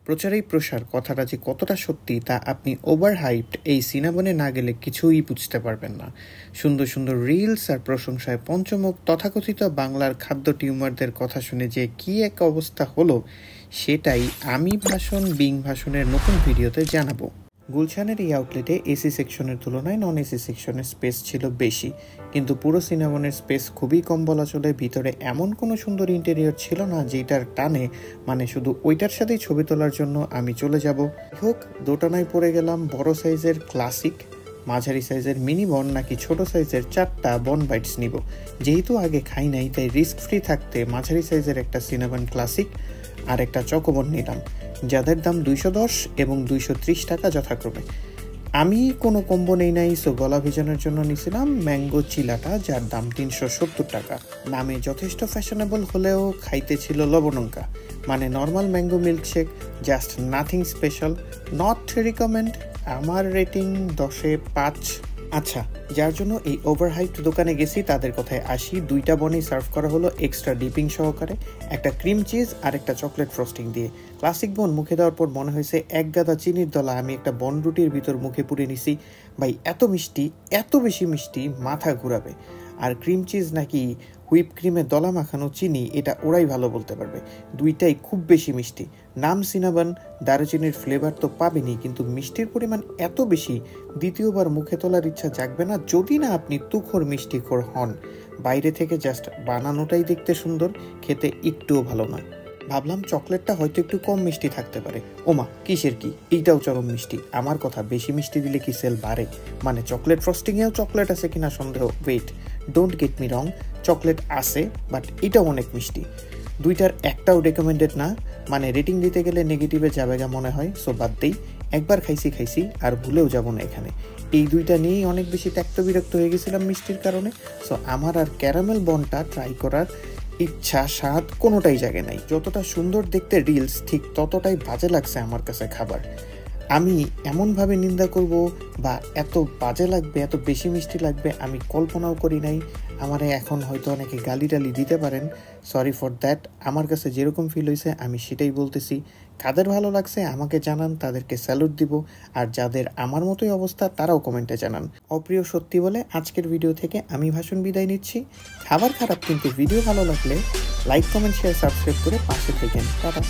প্রচারেই প্রসার কথাটা যে কতটা সত্যি তা আপনি ওভার হাইপড এই সিনেমানে না গেলে কিছুই বুঝতে পারবেন না। সুন্দর সুন্দর রিলস আর প্রশংসায় পঞ্চমুখ তথাকথিত বাংলার খাদ্য টিউমারদের কথা শুনে যে কি এক অবস্থা হলো সেটাই আমি ভাষণ বিং ভাষণের নতুন ভিডিওতে জানাবো। গুলশানের এই আউটলেটে এসি সেকশনের তুলনায় নন এসি সেকশনের স্পেস ছিল বেশি, কিন্তু পুরো সিনেমানের স্পেস খুবই কম বলা চলে। ভিতরে এমন কোনো সুন্দর ইন্টেরিয়র ছিল না যেটার টানে শুধু ওইটার সাথেই ছবি তোলার জন্য আমি চলে যাব। হোক দোটানায় পড়ে গেলাম বড় সাইজের ক্লাসিক, মাঝারি সাইজের মিনি বন নাকি ছোট সাইজের 4টা বন বাইটস নিব। যেহেতু আগে খাই নাই তাই রিস্ক ফ্রি থাকতে মাঝারি সাইজের একটা সিনেমান ক্লাসিক আর একটা চকোবন নিলাম, যাদের দাম 210 এবং 230 টাকা যথাক্রমে। আমি কোনো কম্বো নেই নাই, সো গলা ভেজানোর জন্য নিয়েছিলাম ম্যাঙ্গো চিলাটা, যার দাম 370 টাকা। নামে যথেষ্ট ফ্যাশনেবল হলেও খাইতে ছিল লবণঙ্কা, মানে normal mango milkshake, just nothing special, not recommend. আমার রেটিং 10-এ 5। আচ্ছা, যার জন্য এই ওভারহাইপড দোকানে গেছি তাদের কথায় আসি। 2টা বনই সার্ভ করা হলো এক্সট্রা ডিপিং সহকারে, একটা ক্রিম চিজ আর একটা চকলেট ফ্রস্টিং দিয়ে। ক্লাসিক বন মুখে দেওয়ার পর মনে হয়েছে এক গাদা চিনির দলা আমি একটা বন রুটির ভিতর মুখে পুরে নিছি। ভাই এত মিষ্টি, এত বেশি মিষ্টি, মাথা ঘুরাবে। আর ক্রিম চিজ নাকি হুইপ ক্রিমের দলা মাখানো চিনি, এটা ওরাই ভালো বলতে পারবে। দুইটাই খুব বেশি মিষ্টি। নাম সিনাবান, দারুচিনির ফ্লেভার তো পাবেনি, কিন্তু মিষ্টির পরিমাণ এত বেশি দ্বিতীয়বার মুখে তোলার ইচ্ছা জাগবে না যদি না আপনি তুখোর মিষ্টিখোর হন। বাইরে থেকে জাস্ট বানানোটাই দেখতে সুন্দর, খেতে একটুও ভালো নয়। ভাবলাম চকলেটটা হয়তো একটু কম মিষ্টি থাকতে পারে। ওমা কিসের কি, এইটাও চরম মিষ্টি। আমার কথা, বেশি মিষ্টি দিলে কি সেল বাড়ে? মানে চকলেট ফ্রস্টিংয়েও চকলেট আছে কিনা সন্দেহ। Wait, don't get me wrong, chocolate আছে, বাট এটাও অনেক মিষ্টি। দুইটার একটাও রেকমেন্ডেড না, মানে রেটিং দিতে গেলে নেগেটিভে যাবে যা মনে হয়। সো বাদ দেই, একবার খাইছি আর ভুলেও যাব না এখানে। এই দুইটা নিয়েই অনেক বেশি ত্যক্ত বিরক্ত হয়ে গেছিলাম মিষ্টির কারণে। সো আমার আর ক্যারামেল বনটা ট্রাই করার ইচ্ছা স্বাদ কোনোটাই জাগে নাই। যতটা সুন্দর দেখতে রিলস, ঠিক ততটাই বাজে লাগছে আমার কাছে খাবার। আমি এমনভাবে নিন্দা করব বা এত বাজে লাগবে, এত বেশি মিষ্টি লাগবে আমি কল্পনাও করি নাই। আমারে এখন হয়তো অনেকে গালি টালি দিতে পারেন, সরি ফর দ্যাট। আমার কাছে যেরকম ফিল হয়েছে আমি সেটাই বলতেছি। কাদের ভালো লাগছে আমাকে জানান, তাদেরকে স্যালুট দিব। আর যাদের আমার মতোই অবস্থা তারাও কমেন্টে জানান। অপ্রিয় সত্যি বলে আজকের ভিডিও থেকে আমি ভাষণ বিদায় নিচ্ছি। খাবার খারাপ, কিন্তু ভিডিও ভালো লাগলে লাইক, কমেন্ট, শেয়ার, সাবস্ক্রাইব করে পাশে থাকেন। টাটা।